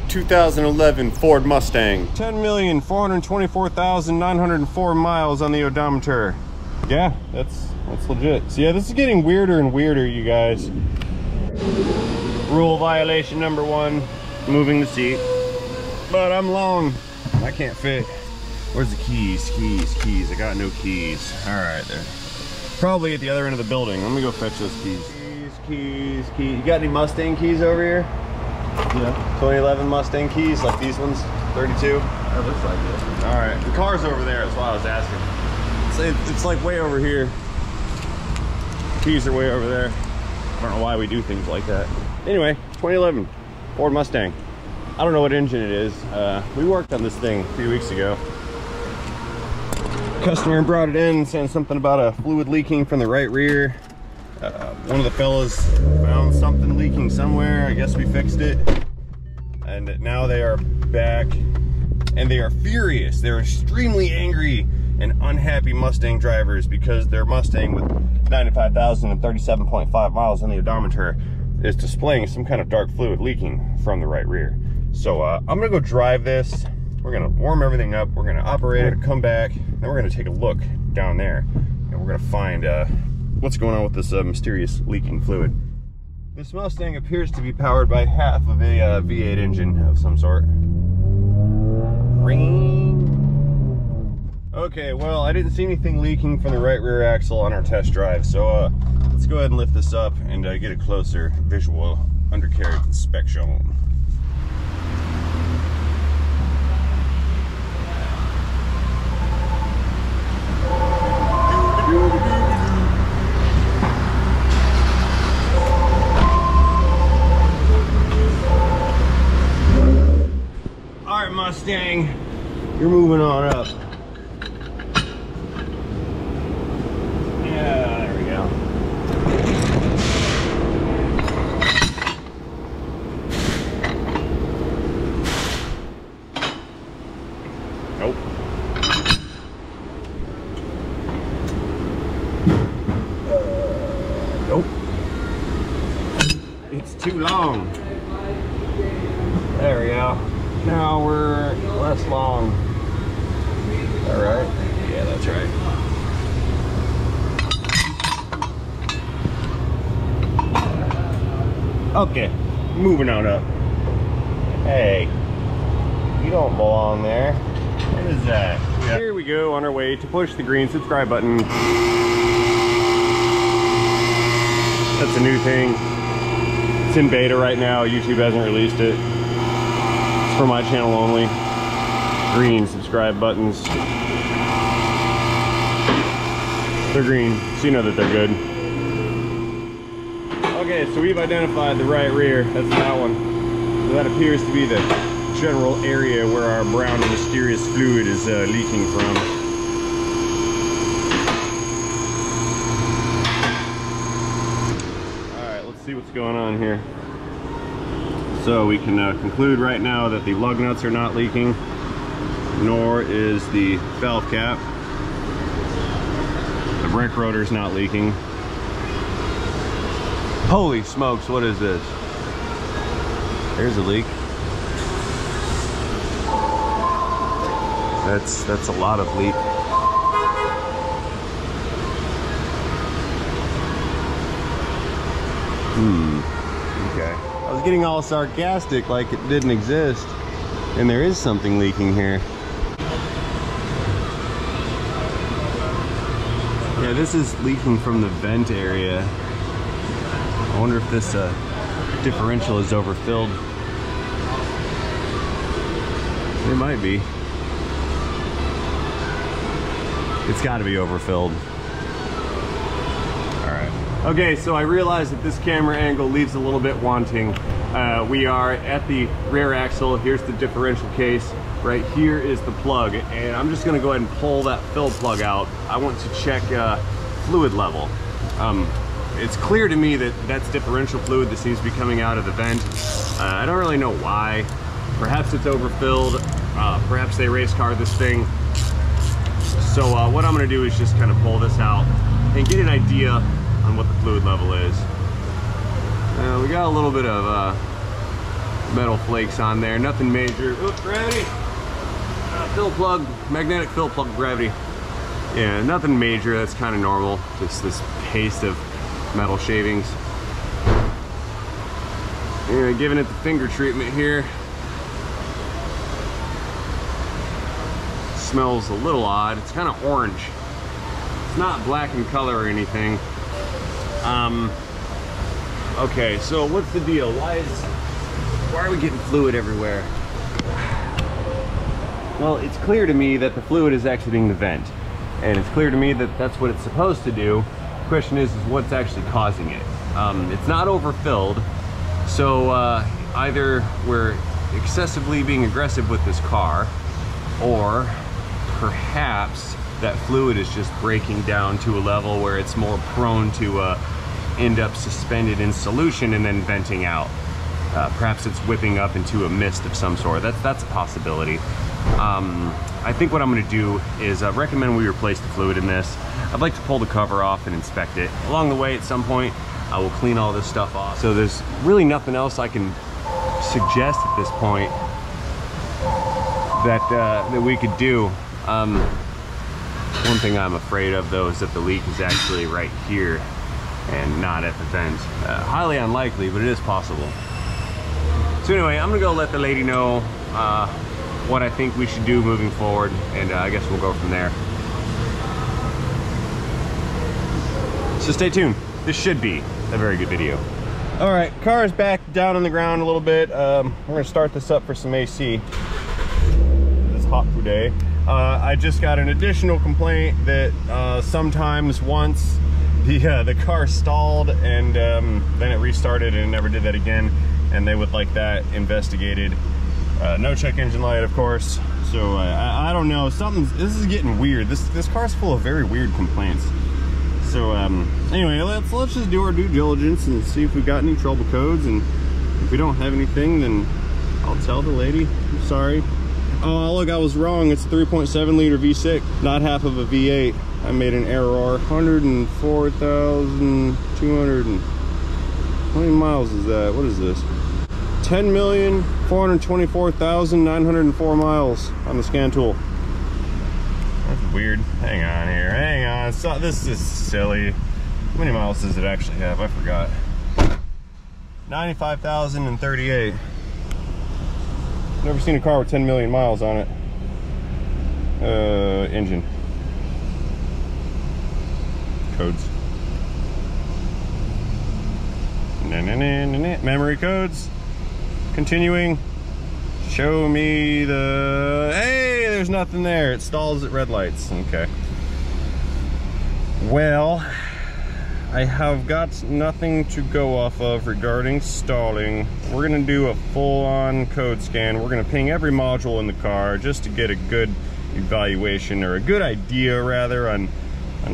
2011 Ford Mustang. 10,424,904 miles on the odometer. Yeah, that's legit. So yeah, this is getting weirder and weirder, you guys. Rule violation number 1, moving the seat. But I'm long, I can't fit. Where's the keys? Keys. I got no keys. All right, there. Probably at the other end of the building. Let me go fetch those keys. Keys. You got any Mustang keys over here? Yeah. 2011 Mustang keys, like these ones, 32? That looks like it. All right, the car's over there, that's why I was asking. It's like way over here. Keys are way over there. I don't know why we do things like that. Anyway, 2011 Ford Mustang. I don't know what engine it is. We worked on this thing a few weeks ago. Customer brought it in, saying something about a fluid leaking from the right rear. One of the fellas found something leaking somewhere. I guess we fixed it. And now they are back and they are furious. They're extremely angry and unhappy Mustang drivers because their Mustang with 95,037.5 miles on the odometer is displaying some kind of dark fluid leaking from the right rear. So I'm gonna go drive this. We're gonna warm everything up. We're gonna operate it, come back, then we're gonna take a look down there and we're gonna find what's going on with this mysterious leaking fluid. This Mustang appears to be powered by half of a V8 engine of some sort. Ring. Okay, well, I didn't see anything leaking from the right rear axle on our test drive, so let's go ahead and lift this up and get a closer visual undercarriage inspection. All right, Mustang, you're moving on up. Yeah, there we go. Nope. Nope. It's too long. There we go. Now we're less long. All right. Yeah, that's right. Okay, moving on up. Hey, you don't belong there. What is that? Yeah. Here we go on our way to push the green subscribe button. That's a new thing. It's in beta right now. YouTube hasn't released it. It's for my channel only. Green subscribe buttons. They're green, so you know that they're good. Okay, so we've identified the right rear. That's that one. So that appears to be the general area where our brown and mysterious fluid is leaking from. Alright, let's see what's going on here. So we can conclude right now that the lug nuts are not leaking, nor is the valve cap. The brake rotor is not leaking. Holy smokes, what is this? There's a leak. That's a lot of leak. Okay. I was getting all sarcastic like it didn't exist. And there is something leaking here. Yeah, this is leaking from the vent area. I wonder if this differential is overfilled. It might be. It's got to be overfilled. All right. Okay, so I realize that this camera angle leaves a little bit wanting. We are at the rear axle. Here's the differential case. Right here is the plug, and I'm just gonna go ahead and pull that fill plug out. I want to check fluid level. It's clear to me that that's differential fluid that seems to be coming out of the vent. I don't really know why. Perhaps it's overfilled. Perhaps they race car this thing. So what I'm gonna do is just kind of pull this out and get an idea on what the fluid level is. We got a little bit of metal flakes on there. Nothing major. Oops, gravity. Fill plug, magnetic fill plug gravity. Yeah, nothing major. That's kind of normal. Just this paste of metal shavings. Yeah, giving it the finger treatment here. Smells a little odd. It's kind of orange. It's not black in color or anything. Okay, so what's the deal? Why are we getting fluid everywhere? Well, it's clear to me that the fluid is exiting the vent, and it's clear to me that that's what it's supposed to do. The question is what's actually causing it? It's not overfilled. So either we're excessively being aggressive with this car, or perhaps that fluid is just breaking down to a level where it's more prone to end up suspended in solution and then venting out. Perhaps it's whipping up into a mist of some sort. That's a possibility. I think what I'm going to do is recommend we replace the fluid in this. I'd like to pull the cover off and inspect it. Along the way, at some point, I will clean all this stuff off. So there's really nothing else I can suggest at this point that we could do. One thing I'm afraid of, though, is that the leak is actually right here and not at the vent. Highly unlikely, but it is possible. So anyway, I'm gonna go let the lady know what I think we should do moving forward, and I guess we'll go from there. So stay tuned. This should be a very good video. All right, car is back down on the ground a little bit. We're gonna start this up for some AC. It's hot today. I just got an additional complaint that sometimes once the car stalled and then it restarted and it never did that again, and they would like that investigated. No check engine light, of course. So I don't know, this is getting weird. This car's full of very weird complaints. So anyway, let's just do our due diligence and see if we've got any trouble codes, and if we don't have anything, then I'll tell the lady. I'm sorry. Oh look, I was wrong. It's a 3.7 liter V6, not half of a V8. I made an error. 104,200. How many miles is that? What is this? 10,424,904 miles on the scan tool. That's weird. Hang on here. Hang on. So, this is silly. How many miles does it actually have? I forgot. 95,038. Never seen a car with 10 million miles on it. Engine. Codes. Memory codes. Continuing. Show me the... Hey, there's nothing there. It stalls at red lights. Okay. Well, I have got nothing to go off of regarding stalling. We're gonna do a full-on code scan. We're gonna ping every module in the car just to get a good evaluation, or a good idea rather, on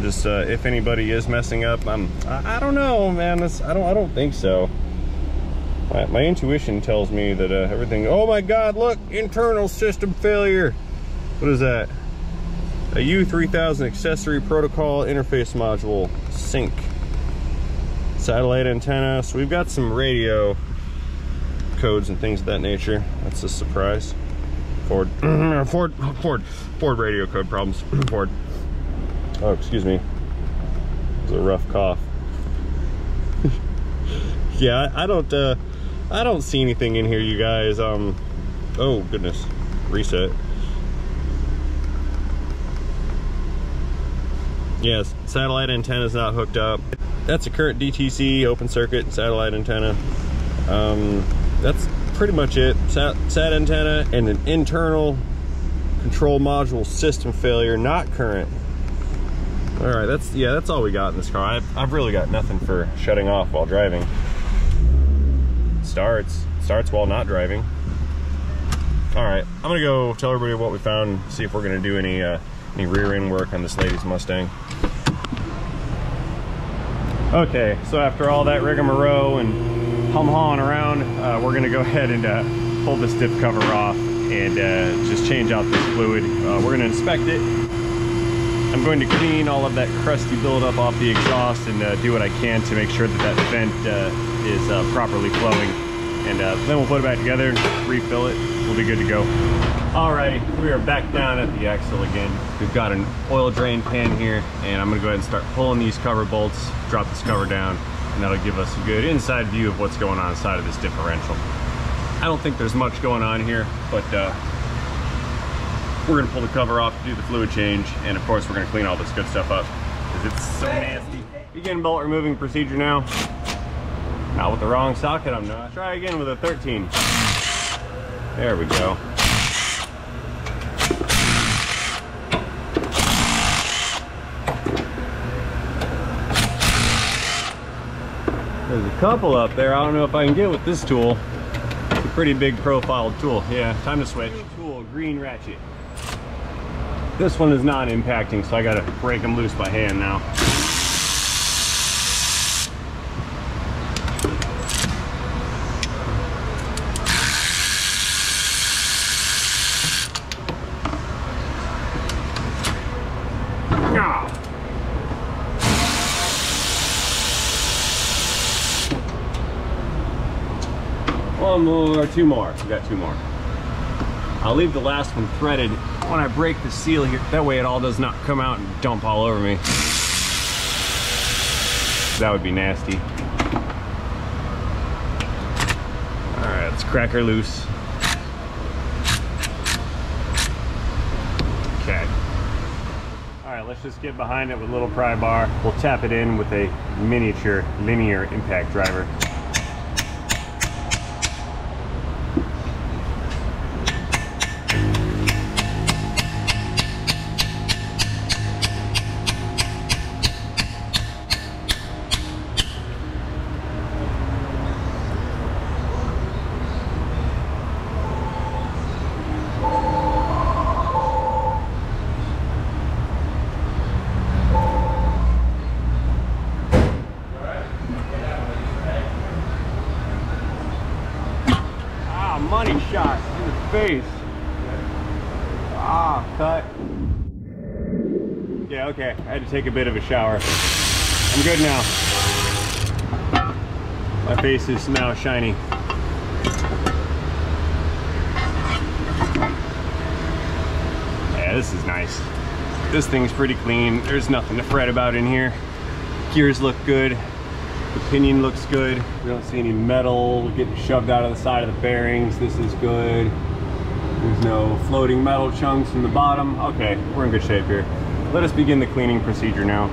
just if anybody is messing up. I don't know, man. I don't think so. My intuition tells me that everything... Oh my God, look! Internal system failure! What is that? A U3000 accessory protocol interface module. Sync. Satellite antenna. So we've got some radio codes and things of that nature. That's a surprise. Ford radio code problems. Ford. Oh, excuse me. It was a rough cough. Yeah, I don't see anything in here, you guys. Oh goodness. Reset. Yes, satellite antenna is not hooked up. That's a current DTC open circuit satellite antenna. That's pretty much it. Sat antenna and an internal control module system failure, not current. All right, that's all we got in this car. I've really got nothing for shutting off while driving. Starts while not driving. All right, I'm gonna go tell everybody what we found, see if we're gonna do any rear end work on this lady's Mustang. Okay, so after all that rigmarole and hum-hawing around, we're gonna go ahead and pull this dip cover off and just change out this fluid. We're gonna inspect it. I'm going to clean all of that crusty buildup off the exhaust and do what I can to make sure that that vent is properly flowing. and then we'll put it back together and refill it. We'll be good to go. Alrighty, we are back down at the axle again. We've got an oil drain pan here, and I'm gonna go ahead and start pulling these cover bolts, drop this cover down, and that'll give us a good inside view of what's going on inside of this differential. I don't think there's much going on here, but we're gonna pull the cover off, do the fluid change, and of course we're gonna clean all this good stuff up because it's so nasty. Begin bolt removing procedure now. Not with the wrong socket, I'm not. Try again with a 13. There we go. There's a couple up there. I don't know if I can get with this tool. It's a pretty big profile tool. Yeah, time to switch. Tool, green ratchet. This one is non-impacting, so I gotta break them loose by hand now. One more, two more. We got two more. I'll leave the last one threaded when I break the seal here. That way it all does not come out and dump all over me. That would be nasty. All right, let's crack her loose. Okay. All right, let's just get behind it with a little pry bar. We'll tap it in with a miniature linear impact driver. Money shot in the face. Ah, cut. Yeah, okay. I had to take a bit of a shower. I'm good now. My face is now shiny. Yeah, this is nice. This thing's pretty clean. There's nothing to fret about in here. Gears look good. The pinion looks good. We don't see any metal getting shoved out of the side of the bearings. This is good. There's no floating metal chunks in the bottom. Okay, we're in good shape here. Let us begin the cleaning procedure now.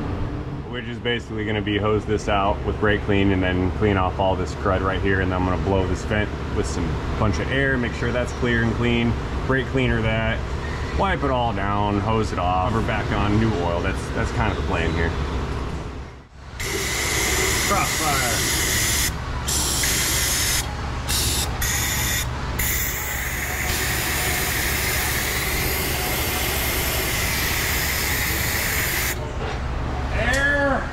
We're just basically gonna be hose this out with brake clean and then clean off all this crud right here, and then I'm gonna blow this vent with some bunch of air, make sure that's clear and clean, brake cleaner that, wipe it all down, hose it off, cover back on, new oil. That's kind of the plan here. Crossfire. Air.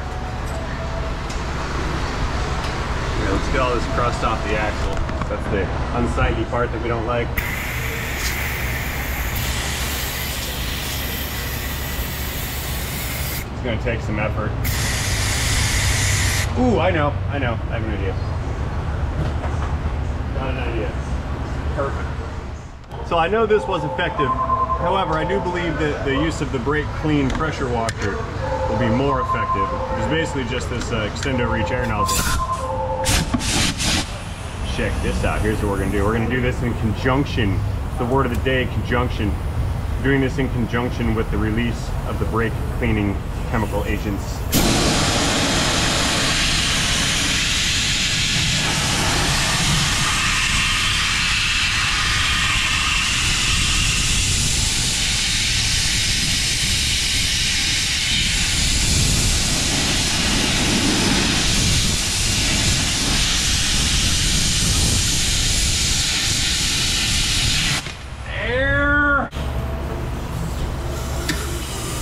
Yeah, let's get all this crust off the axle. That's the unsightly part that we don't like. It's gonna take some effort. Ooh, I know, I have an idea. Got an idea. Perfect. So I know this was effective. However, I do believe that the use of the brake clean pressure washer will be more effective. It's basically just this extendo reach air nozzle. Check this out. Here's what we're gonna do. We're gonna do this in conjunction. It's the word of the day, conjunction. Doing this in conjunction with the release of the brake cleaning chemical agents.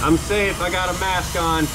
I'm safe, I got a mask on.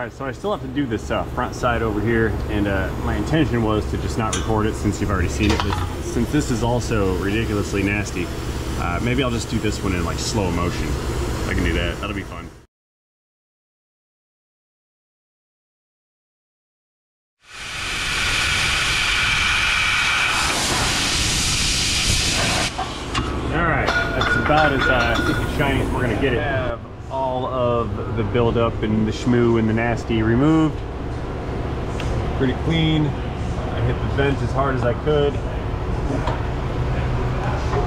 Alright, so I still have to do this front side over here, and my intention was to just not record it since you've already seen it, but since this is also ridiculously nasty, maybe I'll just do this one in like slow motion. I can do that, that'll be fun. Alright, that's about as shiny as we're gonna get it. Have all of the buildup and the schmoo and the nasty removed. Pretty clean. I hit the vent as hard as I could.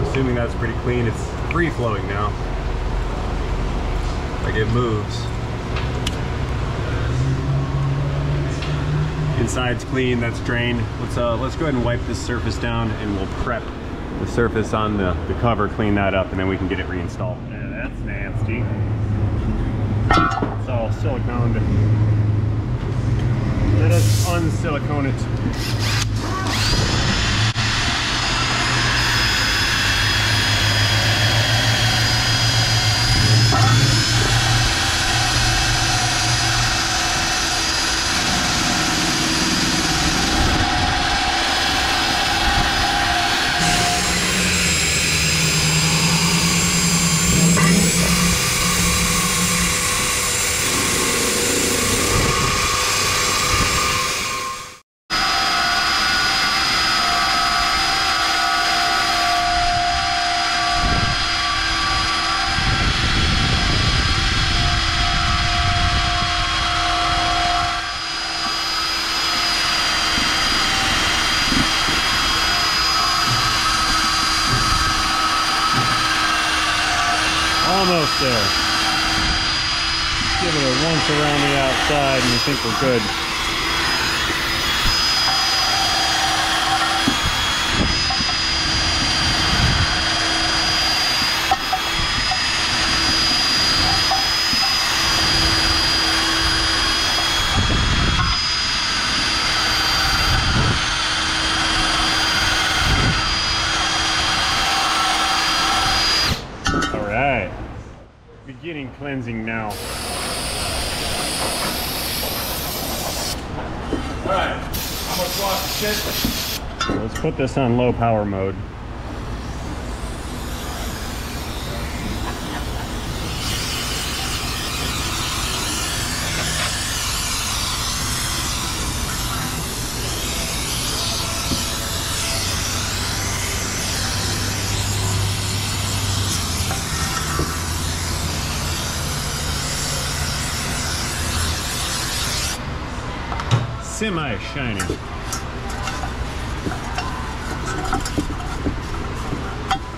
Assuming that's pretty clean. It's free flowing now. Like it moves. Inside's clean, that's drained. Let's go ahead and wipe this surface down and we'll prep the surface on the cover, clean that up, and then we can get it reinstalled. Yeah, that's nasty. It's all siliconed. Let us unsilicone it. Almost there. Give it a once around the outside and I think we're good. Beginning cleansing now. Alright, how much wash the shit? Let's put this on low power mode. Semi-shiny.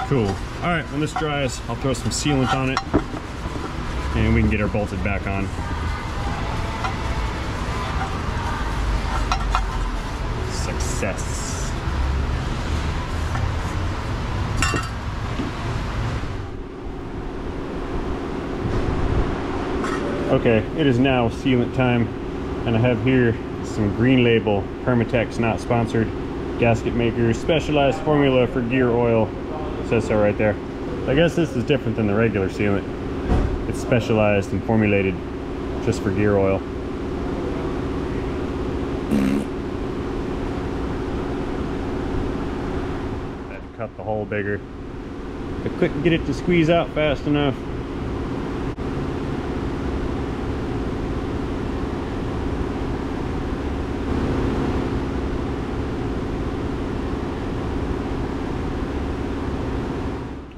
Cool. All right, when this dries, I'll throw some sealant on it and we can get her bolted back on. Success. Okay, it is now sealant time, and I have here some Green Label Permatex, not sponsored, gasket maker, specialized formula for gear oil. It says so right there. I guess this is different than the regular sealant. It's specialized and formulated just for gear oil. I had to cut the hole bigger. I couldn't get it to squeeze out fast enough.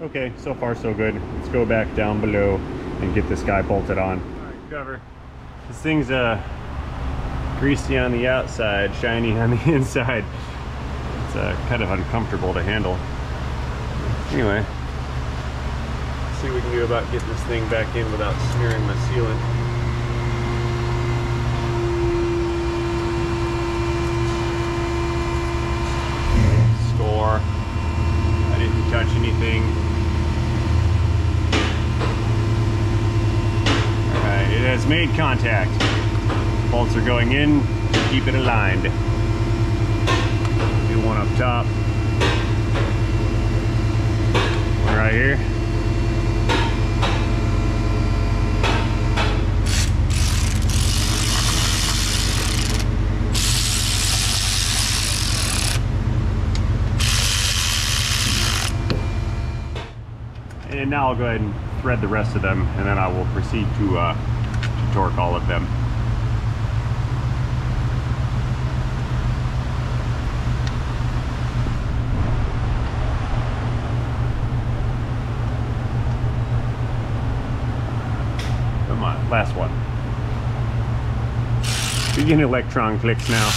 Okay, so far so good. Let's go back down below and get this guy bolted on. All right, cover. This thing's greasy on the outside, shiny on the inside. It's kind of uncomfortable to handle. Anyway, let's see what we can do about getting this thing back in without smearing my sealant. Score. I didn't touch anything. It has made contact. Bolts are going in to keep it aligned. Do one up top. One right here. now I'll go ahead and thread the rest of them, and then I will proceed to torque all of them. Come on, last one. Begin electron clicks now.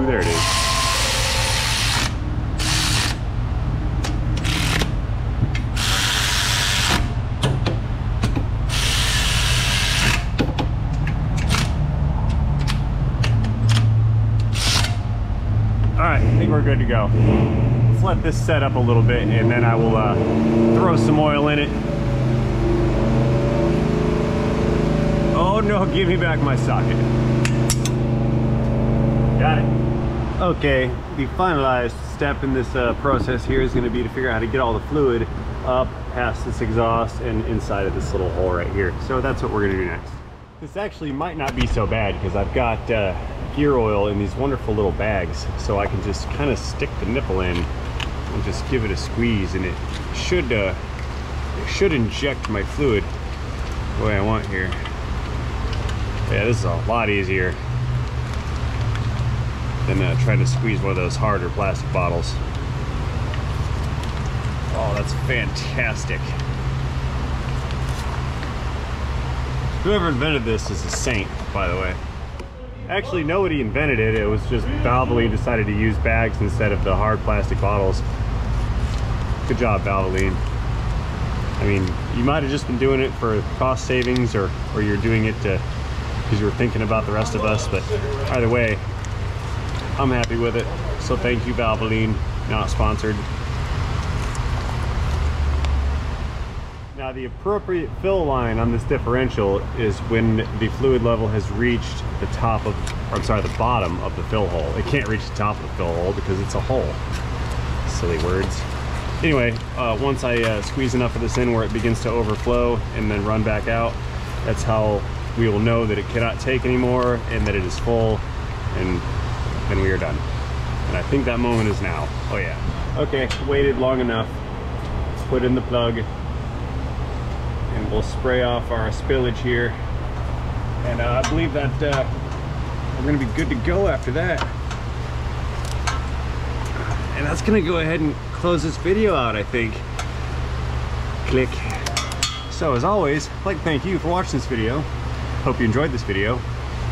There it is. All right, I think we're good to go. Let's let this set up a little bit, and then I will throw some oil in it. Oh no, give me back my socket. Got it. Okay, the finalized step in this process here is going to be to figure out how to get all the fluid up past this exhaust and inside of this little hole right here. So that's what we're going to do next. This actually might not be so bad because I've got gear oil in these wonderful little bags, so I can just kind of stick the nipple in and just give it a squeeze, and it should inject my fluid the way I want here. Yeah, this is a lot easier than trying to squeeze one of those harder plastic bottles. Oh, that's fantastic. Whoever invented this is a saint, by the way. Actually, nobody invented it. It was just Valvoline decided to use bags instead of the hard plastic bottles. Good job, Valvoline. I mean, you might have just been doing it for cost savings, or you're doing it because you were thinking about the rest of us, but either way, I'm happy with it. So thank you, Valvoline. Not sponsored. Now, the appropriate fill line on this differential is when the fluid level has reached the top of, or I'm sorry, the bottom of the fill hole. It can't reach the top of the fill hole because it's a hole. Silly words. Anyway, once I squeeze enough of this in where it begins to overflow and then run back out, that's how we will know that it cannot take anymore and that it is full, and then we are done. And I think that moment is now. Oh yeah. Okay, waited long enough. Let's put in the plug, and we'll spray off our spillage here. And I believe that we're gonna be good to go after that. And that's gonna go ahead and close this video out, I think. Click. So as always, I'd like to thank you for watching this video. Hope you enjoyed this video.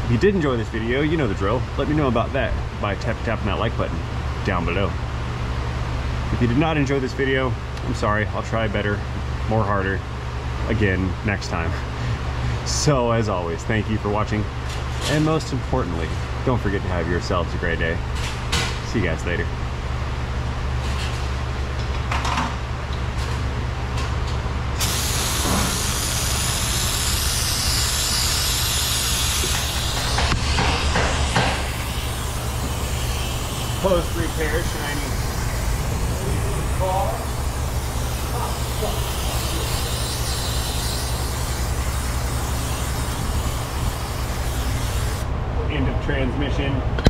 If you did enjoy this video, you know the drill. Let me know about that by tapping that like button down below. If you did not enjoy this video, I'm sorry. I'll try better, more harder, again next time. So as always, thank you for watching, and most importantly, don't forget to have yourselves a great day. See you guys later. Post repair shiny car. End of transmission.